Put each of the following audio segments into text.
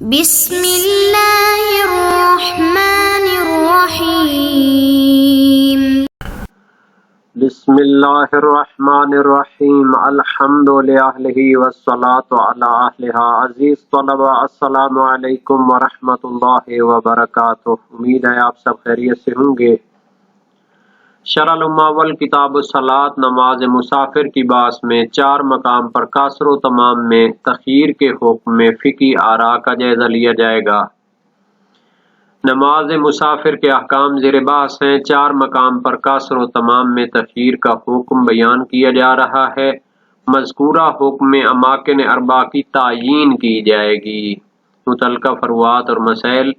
بسم اللہ الرحمن الرحیم بسم اللہ الرحمن الرحیم الحمد للہ والصلاة علی اہلہا۔ عزیز طلبہ السلام علیکم ورحمۃ اللہ وبرکاتہ۔ امید ہے آپ سب خیریت سے ہوں گے۔ شرح المعول کتاب الصلاۃ نماز مسافر کی باس میں 4 مقام پر قصر و تمام میں تخیر کے حکم میں فقہی آراء کا جائزہ لیا جائے گا۔ نماز مسافر کے احکام زیر بحث ہیں۔ 4 مقام پر قصر و تمام میں تخیر کا حکم بیان کیا جا رہا ہے۔ مذکورہ حکم میں اماکن 4 کی تعیین کی جائے گی۔ متعلقہ فروعات اور مسائل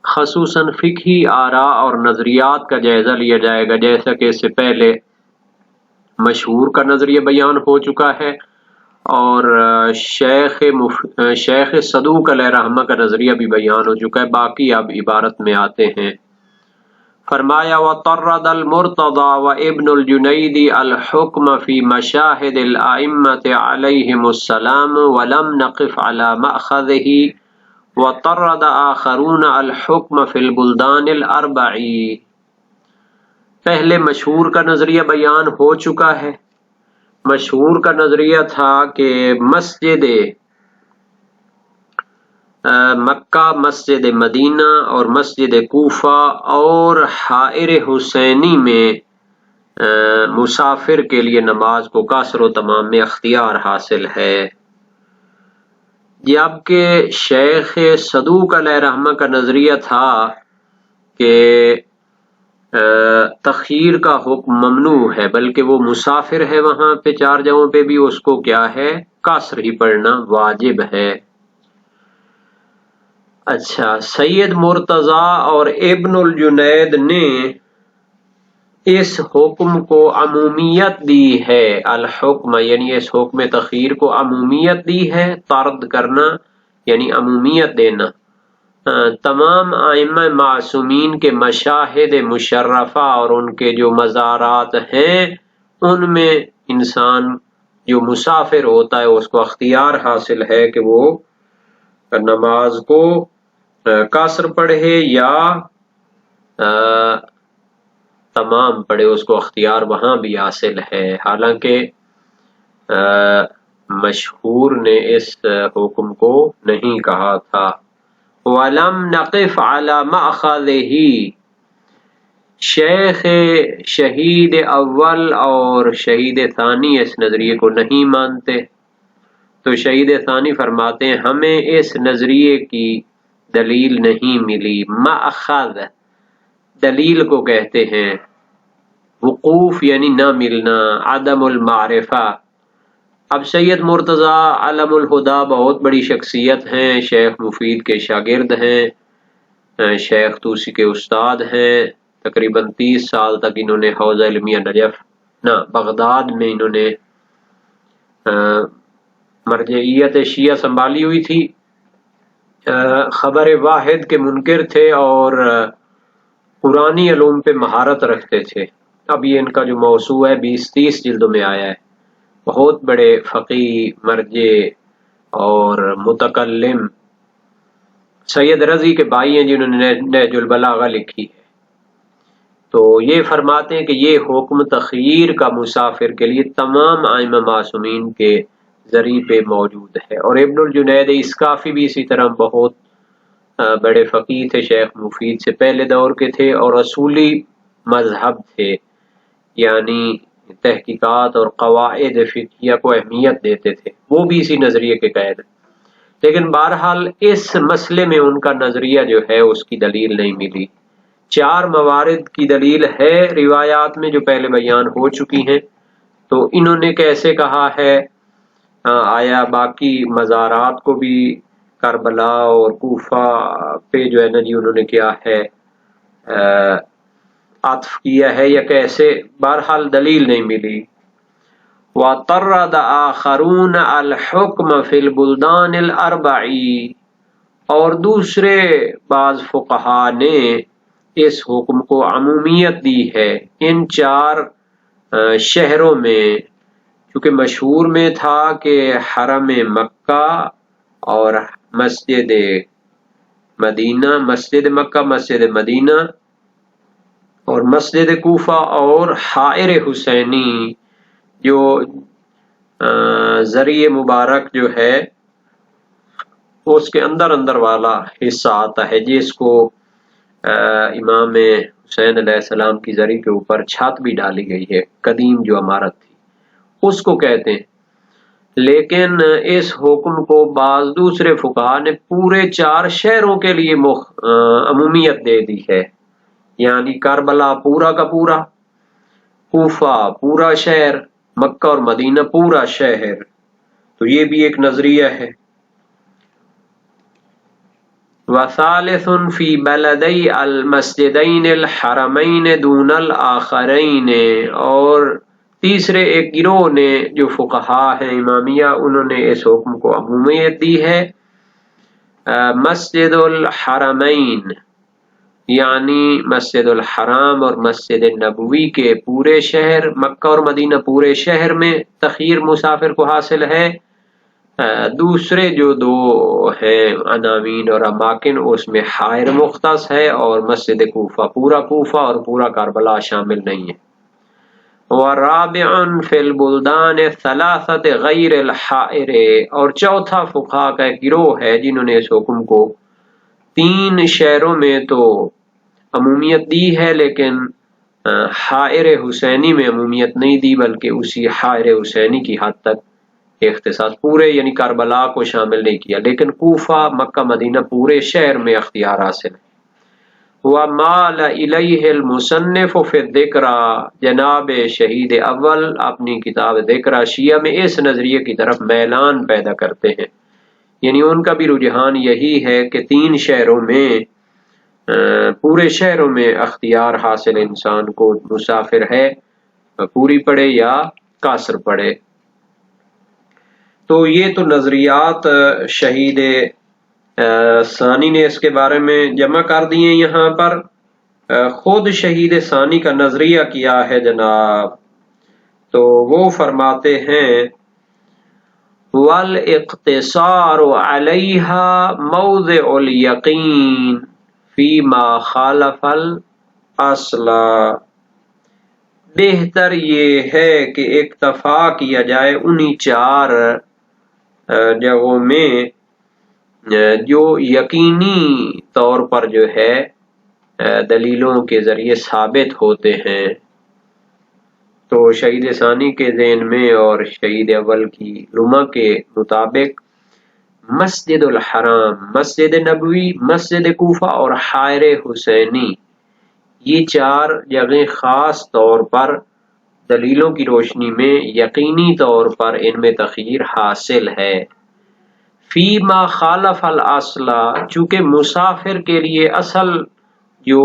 خصوصاً فقہی آراء اور نظریات کا جائزہ لیا جائے گا، جیسا کہ اس سے پہلے مشہور کا نظریہ بیان ہو چکا ہے اور شیخ صدوق علیہ رحمہ کا نظریہ بھی بیان ہو چکا ہے۔ باقی اب عبارت میں آتے ہیں۔ فرمایا وطرد المرتضی وابن الجنید الحکم فی مشاہد الائمۃ علیہم السلام ولم نقف علی مأخذہ وطرد آخرون الحکم فی البلدان الاربع۔ پہلے مشہور کا نظریہ بیان ہو چکا ہے۔ مشہور کا نظریہ تھا کہ مسجد مکہ، مسجد مدینہ اور مسجد کوفہ اور حائر حسینی میں مسافر کے لیے نماز کو قصر و تمام میں اختیار حاصل ہے، جبکہ شیخ صدوق علیہ رحمہ کا نظریہ تھا کہ تخیر کا حکم ممنوع ہے، بلکہ وہ مسافر ہے وہاں پہ 4 جگہوں پہ بھی اس کو کیا ہے، قصر ہی پڑھنا واجب ہے۔ اچھا، سید مرتضی اور ابن الجنید نے اس حکم کو عمومیت دی ہے، الحکم یعنی اس حکم تخیر کو عمومیت دی ہے، طرد کرنا یعنی عمومیت دینا، تمام ائمہ معصومین کے مشاہد مشرفہ اور ان کے جو مزارات ہیں ان میں انسان جو مسافر ہوتا ہے اس کو اختیار حاصل ہے کہ وہ نماز کو قصر پڑھے یا تمام پڑھے، اس کو اختیار وہاں بھی حاصل ہے۔ حالانکہ مشہور نے اس حکم کو نہیں کہا تھا۔ وَلَمْ نَقِفْ عَلَى مَأْخَذِهِ، شیخ شہید اول اور شہید ثانی اس نظریے کو نہیں مانتے، تو شہید ثانی فرماتے ہیں ہمیں اس نظریے کی دلیل نہیں ملی۔ مأخذ دلیل کو کہتے ہیں، وقوف یعنی نہ ملنا، عدم المعرفہ۔ اب سید مرتضی علم الہدیٰ بہت بڑی شخصیت ہیں، شیخ مفید کے شاگرد ہیں، شیخ طوسی کے استاد ہیں، تقریباً 30 سال تک انہوں نے حوزہ علمیہ بغداد میں انہوں نے مرجعیت شیعہ سنبھالی ہوئی تھی، خبر واحد کے منکر تھے اور قرآنی علوم پہ مہارت رکھتے تھے۔ اب یہ ان کا جو موسوع ہے 20-30 جلدوں میں آیا ہے۔ بہت بڑے فقیہ، مرجع اور متکلم، سید رضی کے بھائی ہیں جنہوں نے نہج البلاغہ لکھی ہے۔ تو یہ فرماتے ہیں کہ یہ حکم تخیر کا مسافر کے لیے تمام ائمہ معصومین کے ذریعے پہ موجود ہے۔ اور ابن الجنید اسکافی بھی اسی طرح بہت بڑے فقیہ تھے، شیخ مفید سے پہلے دور کے تھے اور اصولی مذہب تھے، یعنی تحقیقات اور قواعد فقہیہ کو اہمیت دیتے تھے، وہ بھی اسی نظریے کے قائل ہیں۔ لیکن بہرحال اس مسئلے میں ان کا نظریہ جو ہے اس کی دلیل نہیں ملی۔ 4 موارد کی دلیل ہے روایات میں جو پہلے بیان ہو چکی ہیں، تو انہوں نے کیسے کہا ہے، آیا باقی مزارات کو بھی کربلا اور کوفہ پہ جو ہے نا جی انہوں نے کیا ہے عطف کیا ہے یا کیسے، بہرحال دلیل نہیں ملی۔ وَطَرَّدَ آخَرُونَ الْحُكْمَ فِي الْبُلْدَانِ الْأَرْبَعِ، اور دوسرے بعض فقہا نے اس حکم کو عمومیت دی ہے ان 4 شہروں میں، کیونکہ مشہور میں تھا کہ حرم مکہ اور مسجد مدینہ، مسجد مکہ، مسجد مدینہ اور مسجد کوفہ اور حائر حسینی جو ذریع مبارک جو ہے اس کے اندر اندر والا حصہ آتا ہے، جس کو امام حسین علیہ السلام کی زری کے اوپر چھت بھی ڈالی گئی ہے، قدیم جو عمارت تھی اس کو کہتے ہیں۔ لیکن اس حکم کو بعض دوسرے فقہا نے پورے 4 شہروں کے لیے عمومیت دے دی ہے، یعنی کربلا پورا کا پورا، کوفہ پورا شہر، مکہ اور مدینہ پورا شہر۔ تو یہ بھی ایک نظریہ ہے۔ وثالث فی بلدی المسجدین الحرمین دون الآخرین، اور تیسرے ایک گروہ نے جو فقہا ہیں امامیہ، انہوں نے اس حکم کو عمومیت دی ہے مسجد الحرمین، یعنی مسجد الحرام اور مسجد نبوی کے پورے شہر، مکہ اور مدینہ پورے شہر میں تخیر مسافر کو حاصل ہے۔ دوسرے جو 2 ہیں عناوین اور اماکن، اس میں حائر مختص ہے اور مسجد کوفہ پورا کوفہ اور پورا کربلا شامل نہیں ہے۔ وَرَابِعٌ فِي الْبُلْدَانِ الثَّلَاثَةِ غَيْرِ الْحَائِرِ، اور چوتھا فقہا کا ایک گروہ ہے جنہوں نے اس حکم کو 3 شہروں میں تو عمومیت دی ہے، لیکن حائر حسینی میں عمومیت نہیں دی، بلکہ اسی حائر حسینی کی حد تک اختصاص، پورے یعنی کربلا کو شامل نہیں کیا، لیکن کوفہ مکہ مدینہ پورے شہر میں اختیار حاصل ہے۔ وَمَالَ إِلَيْهِ الْمُصَنِّفُ فِي الذِّكْرَى، جناب شہید اول اپنی کتاب ذکرہ شیعہ میں اس نظریے کی طرف میلان پیدا کرتے ہیں، یعنی ان کا بھی رجحان یہی ہے کہ 3 شہروں میں پورے شہروں میں اختیار حاصل انسان کو، مسافر ہے پوری پڑے یا قاصر پڑے۔ تو یہ تو نظریات شہید ثانی نے اس کے بارے میں جمع کر دیے۔ یہاں پر خود شہید ثانی کا نظریہ کیا ہے جناب، تو وہ فرماتے ہیں وَالْاِقْتِصَارُ عَلَيْهَا مَوْضِعُ الْيَقِينِ فِيمَا خَالَفَ الْأَصْلَ، بہتر یہ ہے کہ اکتفا کیا جائے انہی 4 جگہوں میں جو یقینی طور پر جو ہے دلیلوں کے ذریعے ثابت ہوتے ہیں۔ تو شہید ثانی کے ذہن میں اور شہید اول کی علماء کے مطابق مسجد الحرام، مسجد نبوی، مسجد کوفہ اور حائر حسینی، یہ 4 جگہیں خاص طور پر دلیلوں کی روشنی میں یقینی طور پر ان میں تخیر حاصل ہے۔ فیما خالف الاصل، چونکہ مسافر کے لیے اصل جو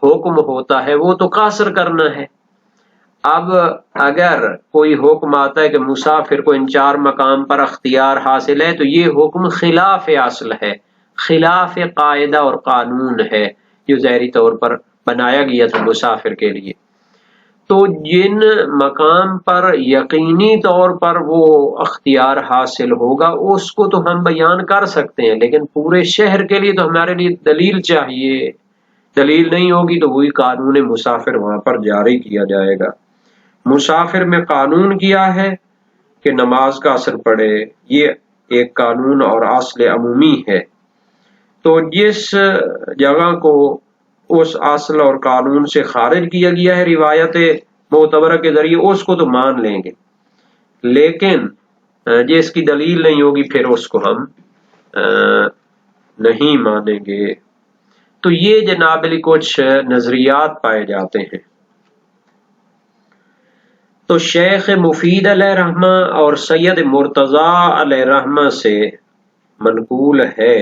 حکم ہوتا ہے وہ تو قاصر کرنا ہے۔ اب اگر کوئی حکم آتا ہے کہ مسافر کو ان 4 مقام پر اختیار حاصل ہے، تو یہ حکم خلاف اصل ہے، خلاف قاعدہ اور قانون ہے جو ظاہری طور پر بنایا گیا تھا مسافر کے لیے۔ تو جن مقام پر یقینی طور پر وہ اختیار حاصل ہوگا اس کو تو ہم بیان کر سکتے ہیں، لیکن پورے شہر کے لیے تو ہمارے لیے دلیل چاہیے۔ دلیل نہیں ہوگی تو وہی قانون مسافر وہاں پر جاری کیا جائے گا۔ مسافر میں قانون کیا ہے کہ نماز کا اثر پڑے، یہ ایک قانون اور اصل عمومی ہے۔ تو جس جگہ کو اس اصل اور قانون سے خارج کیا گیا ہے روایت معتبرہ کے ذریعے، اس کو تو مان لیں گے، لیکن جس کی دلیل نہیں ہوگی پھر اس کو ہم نہیں مانیں گے۔ تو یہ جناب علی کچھ نظریات پائے جاتے ہیں۔ تو شیخ مفید علیہ رحمہ اور سید مرتضیٰ علیہ رحمہ سے منقول ہے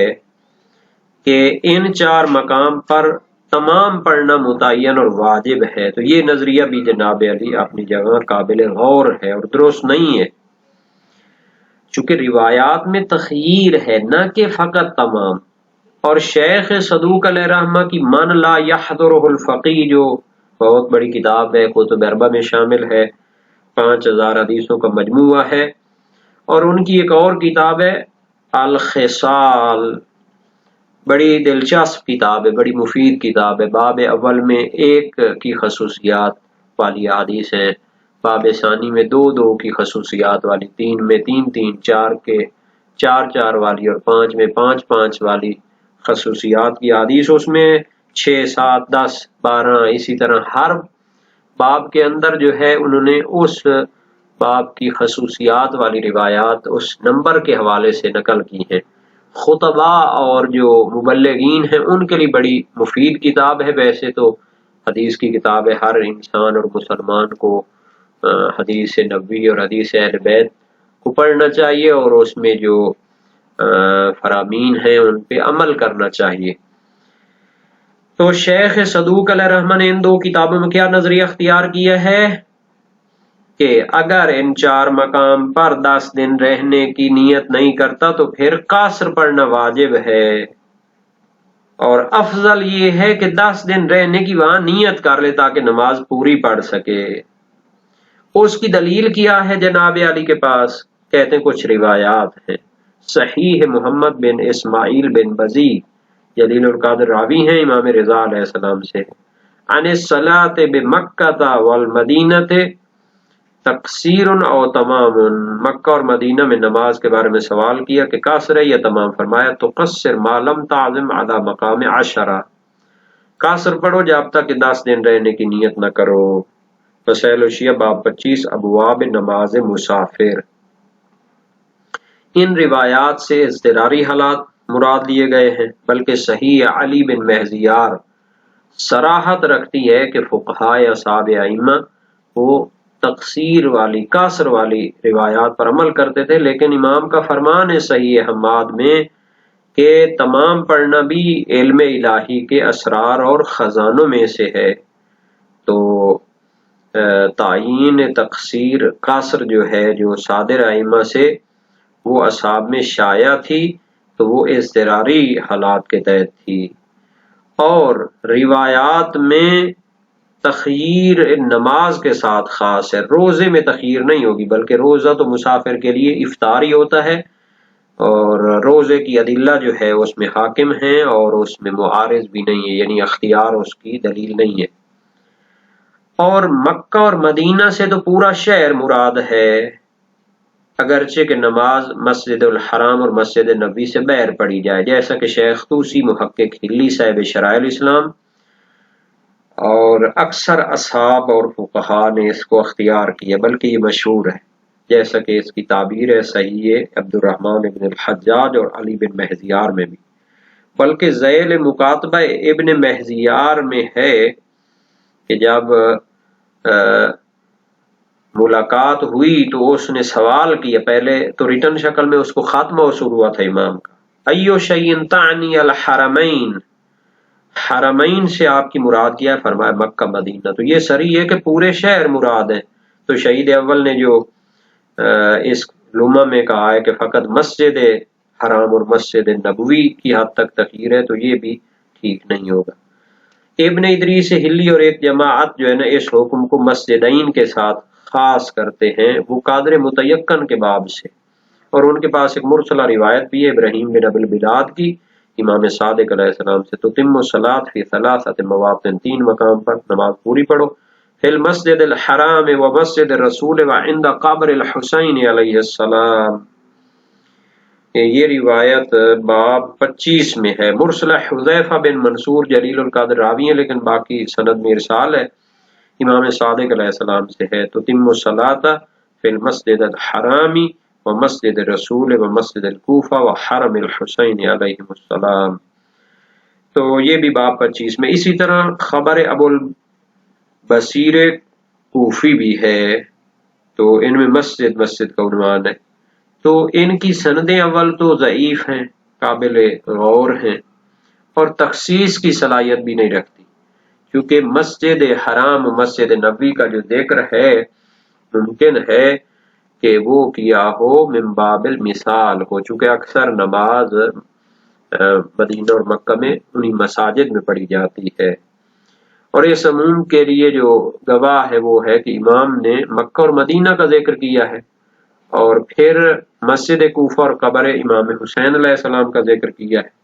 کہ ان 4 مقام پر تمام پڑھنا متعین اور واجب ہے۔ تو یہ نظریہ بھی جناب علی اپنی جگہ قابل غور ہے اور درست نہیں ہے، چونکہ روایات میں تخییر ہے نہ کہ فقط تمام۔ اور شیخ صدوق علیہ رحمہ کی من لا یحضرہ الفقیہ، جو بہت بڑی کتاب ہے، کتب اربعہ میں شامل ہے، 5000 حدیثوں کا مجموعہ ہے، اور ان کی ایک اور کتاب ہے الخصال، بڑی دلچسپ کتاب ہے، بڑی مفید کتاب ہے۔ باب اول میں 1 کی خصوصیات والی حدیث ہیں، باب ثانی میں 2 کی خصوصیات والی، 3 میں 3 4 کے 4 والی، اور 5 میں 5 والی خصوصیات کی حدیث۔ اس میں 6 7 10 12 اسی طرح ہر باب کے اندر جو ہے انہوں نے اس باب کی خصوصیات والی روایات اس نمبر کے حوالے سے نقل کی ہیں۔ خطباء اور جو مبلغین ہیں ان کے لیے بڑی مفید کتاب ہے۔ ویسے تو حدیث کی کتاب ہے، ہر انسان اور مسلمان کو حدیث نبوی اور حدیث اہل بیت کو پڑھنا چاہیے، اور اس میں جو فرامین ہیں ان پہ عمل کرنا چاہیے۔ تو شیخ صدوق علیہ رحمہ نے ان 2 کتابوں میں کیا نظریہ اختیار کیا ہے کہ اگر ان 4 مقام پر 10 دن رہنے کی نیت نہیں کرتا تو پھر قصر پڑھنا واجب ہے، اور افضل یہ ہے کہ 10 دن رہنے کی وہاں نیت کر لے تاکہ نماز پوری پڑھ سکے۔ اس کی دلیل کیا ہے جناب علی کے پاس؟ کہتے ہیں کچھ روایات ہیں۔ صحیح محمد بن اسماعیل بن بزی جلیل القدر راوی ہیں امام رضا علیہ السلام سے، عن الصلاۃ بمکہ والمدینہ تقصیر او تمام، مکہ اور مدینہ میں نماز کے بارے میں سوال کیا کہ قصر ہے یا تمام، فرمایا تو قصر ما لم تعزم علی مقام 10، قصر پڑھو جب تک کہ 10 دن رہنے کی نیت نہ کرو۔ مسائل الشیعہ باب 25 ابواب نماز مسافر۔ ان روایات سے اضطراری حالات مراد لیے گئے ہیں، بلکہ صحیح علی بن مہزیار صراحت رکھتی ہے کہ فقہائے اصحاب ائمہ وہ تقصیر والی قصر والی روایات پر عمل کرتے تھے، لیکن امام کا فرمان ہے صحیح حماد میں کہ تمام پڑھنا بھی علم الہی کے اسرار اور خزانوں میں سے ہے۔ تو تعیین تقصیر قصر جو ہے جو صادر ائمہ سے وہ اصحاب میں شائع تھی، تو وہ اضطراری حالات کے تحت تھی۔ اور روایات میں تخییر نماز کے ساتھ خاص ہے، روزے میں تخییر نہیں ہوگی، بلکہ روزہ تو مسافر کے لیے افطار ہی ہوتا ہے، اور روزے کی ادلہ جو ہے اس میں حاکم ہیں اور اس میں معارض بھی نہیں ہے، یعنی اختیار اس کی دلیل نہیں ہے۔ اور مکہ اور مدینہ سے تو پورا شہر مراد ہے، اگرچہ کہ نماز مسجد الحرام اور مسجد نبوی سے باہر پڑھی جائے، جیسا کہ شیخ طوسی محقق ہلی صاحب شرائع الاسلام اور اکثر اصحاب اور فقہاء نے اس کو اختیار کیا، بلکہ یہ مشہور ہے، جیسا کہ اس کی تعبیر ہے صحیح عبد الرحمن ابن الحجاج اور علی بن مہزیار میں بھی، بلکہ ذیل مکاتبہ ابن مہزیار میں ہے کہ جب ملاقات ہوئی تو اس نے سوال کیا، پہلے تو ریٹن شکل میں اس کو خط موصول ہوا تھا امام کا، ایو شیء تعنی الحرمین، حرمین سے آپ کی مراد کیا ہے؟ فرمایا مکہ مدینہ۔ تو یہ صریح ہے کہ پورے شہر مراد ہیں۔ تو شہید اول نے جو اس لمحہ میں کہا ہے کہ فقط مسجد حرام اور مسجد نبوی کی حد تک تخیر ہے، تو یہ بھی ٹھیک نہیں ہوگا۔ ابن ادریس ہلی اور ایک جماعت جو ہے نا اس حکم کو مسجدین کے ساتھ خاص کرتے ہیں، وہ قادر متیقن کے باب سے، اور ان کے پاس ایک مرسلہ روایت بھی ہے ابراہیم بن ابی البلاد کی امام صادق علیہ السلام سے، تتم الصلاۃ فی ثلاثۃ مواطن، 3 مقام پر نماز پوری پڑھو، فی المسجد الحرام و مسجد الرسول و عند قبر الحسین علیہ السلام۔ یہ روایت باب 25 میں ہے، مرسلہ حذیفہ بن منصور جلیل القدر راوی ہیں، لیکن باقی سند میں ارسال ہے، امام صادق علیہ السلام سے ہے، تتم الصلاۃ فی المسجد الحرام و مسجد الرسول و مسجد الکوفہ و حرم الحسین علیہ السلام۔ تو یہ بھی باب 25 میں۔ اسی طرح خبر ابو البصیر کوفی بھی ہے، تو ان میں مسجد کا عنوان ہے، تو ان کی سندیں اول تو ضعیف ہیں، قابل غور ہیں، اور تخصیص کی صلاحیت بھی نہیں رکھتی، کیونکہ مسجد حرام مسجد نبوی کا جو ذکر ہے ممکن ہے کہ وہ کیا ہو من باب المثال ہو، چونکہ اکثر نماز مدینہ اور مکہ میں انہی مساجد میں پڑھی جاتی ہے، اور اس عموم کے لیے جو گواہ ہے وہ ہے کہ امام نے مکہ اور مدینہ کا ذکر کیا ہے، اور پھر مسجد کوفہ اور قبر امام حسین علیہ السلام کا ذکر کیا ہے۔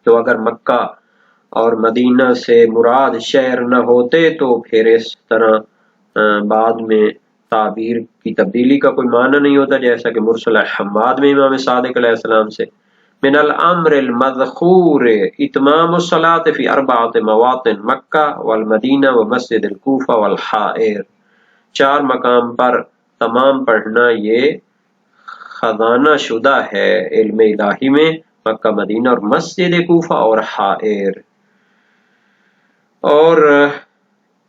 تو اگر مکہ اور مدینہ سے مراد شہر نہ ہوتے تو پھر اس طرح بعد میں تعبیر کی تبدیلی کا کوئی معنی نہیں ہوتا، جیسا کہ مرسل حماد میں امام صادق علیہ السلام سے من الامر المذخور اتمام الصلاة فی 4 مواطن مکہ والمدینہ ومسجد الکوفہ والحائر، 4 مقام پر تمام پڑھنا یہ خزانہ شدہ ہے علم الہی میں، مکہ مدینہ اور مسجد کوفہ اور حائر۔ اور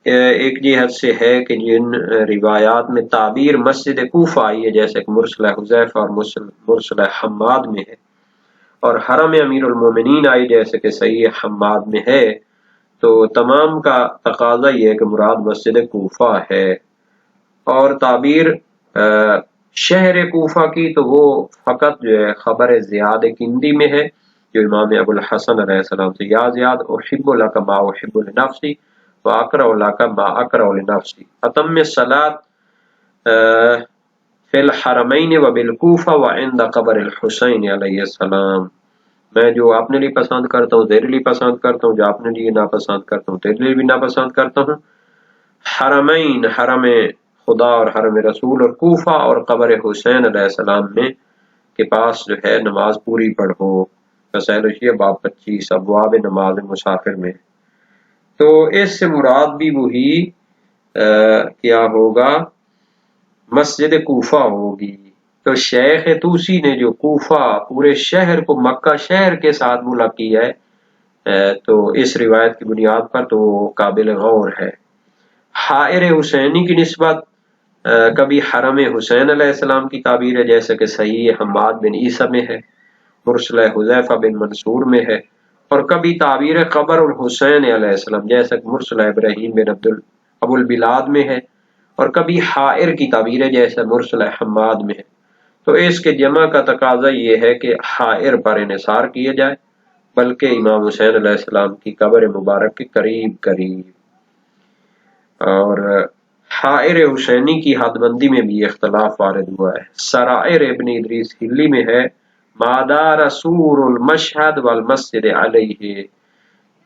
ایک جہت سے ہے کہ جن روایات میں تعبیر مسجد کوفہ آئی ہے جیسے کہ مرسل حذیفہ اور مرسل حماد میں ہے، اور حرم امیر المومنین آئی جیسے کہ صحیح حماد میں ہے، تو تمام کا تقاضا یہ ہے کہ مراد مسجد کوفہ ہے۔ اور تعبیر شہر کوفہ کی تو وہ فقط جو ہے خبر زیاد کندی میں ہے جو امام ابو الحسن علیہ السلام سے، یا زیاد احب لک ما احب لنفسی واکرہ لک ما اکرہ لنفسی اتم الصلاۃ فی الحرمین وبالکوفہ وعند قبر الحسین علیہ السلام، میں جو اپنے لیے پسند کرتا ہوں تیرے لیے پسند کرتا ہوں، جو اپنے لیے ناپسند کرتا ہوں تیرے لیے بھی ناپسند کرتا ہوں۔ حرمین، حرم خدا اور حرم رسول، اور کوفہ اور قبر حسین علیہ السلام میں کے پاس جو ہے نماز پوری پڑھو، رسائل شیعہ باب 25 ابواب نماز مسافر میں۔ تو اس سے مراد بھی وہی کیا ہوگا، مسجد کوفہ ہوگی۔ تو شیخ طوسی نے جو کوفہ پورے شہر کو مکہ شہر کے ساتھ ملک کیا ہے تو اس روایت کی بنیاد پر تو وہ قابل غور ہے۔ حائر حسینی کی نسبت کبھی حرم حسین علیہ السلام کی تعبیر ہے جیسے کہ صحیح حماد بن عیسیٰ میں ہے، مرسل حذیفہ بن منصور میں ہے، اور کبھی تعبیر قبر الحسین علیہ السلام جیسا کہ مرسل ابراہیم بن ابو البلاد میں ہے، اور کبھی حائر کی تعبیر ہے جیسا مرسل حماد میں ہے۔ تو اس کے جمع کا تقاضا یہ ہے کہ حائر پر انحصار کیا جائے، بلکہ امام حسین علیہ السلام کی قبر مبارک کے قریب قریب۔ اور حائر حسینی کی حد بندی میں بھی اختلاف وارد ہوا ہے۔ سرائر ابن ادریس ہلی میں ہے مادار سور المشہد والمسجد علیہ،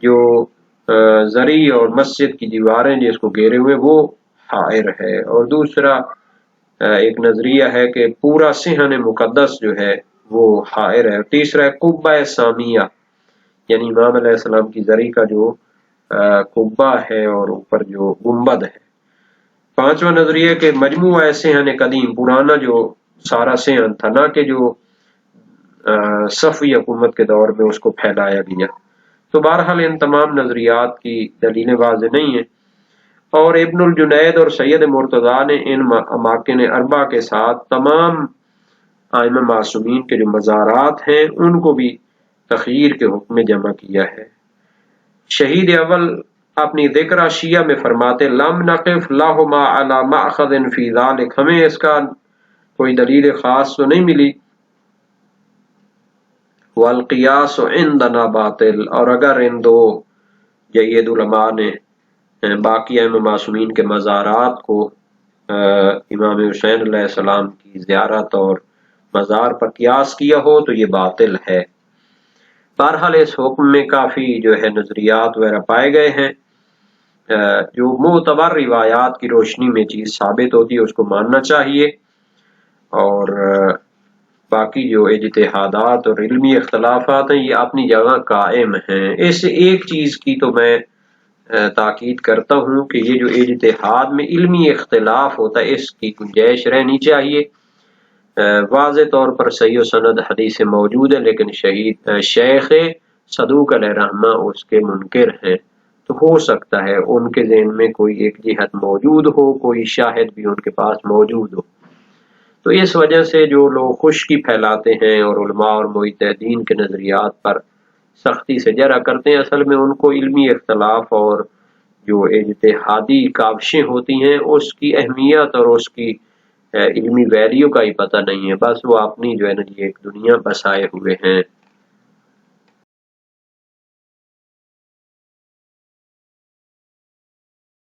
جو زری اور مسجد کی دیواریں جس کو گھیرے ہوئے وہ حائر ہے۔ اور دوسرا ایک نظریہ ہے کہ پورا صحن مقدس جو ہے وہ حائر ہے۔ اور تیسرا ہے قبہ سامیہ، یعنی امام علیہ السلام کی زری کا جو قبہ ہے اور اوپر جو گنبد ہے۔ پانچواں نظریہ کہ مجموعہ صحن قدیم، پرانا جو سارا صحن تھا، نہ کہ جو صفوی حکومت کے دور میں اس کو پھیلایا گیا۔ تو بہرحال ان تمام نظریات کی دلیلیں واضح نہیں ہیں، اور ابن الجنید اور سید مرتضیٰ نے ان اماکن اربع کے ساتھ تمام ائمہ معصومین کے جو مزارات ہیں ان کو بھی تخییر کے حکم میں جمع کیا ہے۔ شہید اول اپنی ذکرہ شیعہ میں فرماتے لم نقف لہما علی مأخذ فی ذلک، ہمیں اس کا کوئی دلیل خاص تو نہیں ملی، والقیاس عندنا باطل، اور اگر ان دو جید علماء نے باقی ائمہ معصومین کے مزارات کو امام حسین علیہ السلام کی زیارت اور مزار پر قیاس کیا ہو تو یہ باطل ہے۔ بہرحال اس حکم میں کافی جو ہے نظریات وغیرہ پائے گئے ہیں، جو معتبر روایات کی روشنی میں چیز ثابت ہوتی ہے اس کو ماننا چاہیے، اور باقی جو اجتہادات اور علمی اختلافات ہیں یہ اپنی جگہ قائم ہیں۔ اس ایک چیز کی تو میں تاکید کرتا ہوں کہ یہ جو اجتہاد میں علمی اختلاف ہوتا ہے اس کی گنجائش رہنی چاہیے۔ واضح طور پر صحیح و سند حدیث موجود ہے، لیکن شیخ صدوق علیہ رحمہ اس کے منکر ہیں، تو ہو سکتا ہے ان کے ذہن میں کوئی ایک جہت موجود ہو، کوئی شاہد بھی ان کے پاس موجود ہو۔ تو اس وجہ سے جو لوگ خشکی پھیلاتے ہیں اور علماء اور مجتہدین کے نظریات پر سختی سے جرح کرتے ہیں، اصل میں ان کو علمی اختلاف اور جو اجتہادی کاوشیں ہوتی ہیں اس کی اہمیت اور اس کی علمی ویلیو کا ہی پتہ نہیں ہے، بس وہ اپنی جو ہے نا ایک دنیا بسائے ہوئے ہیں۔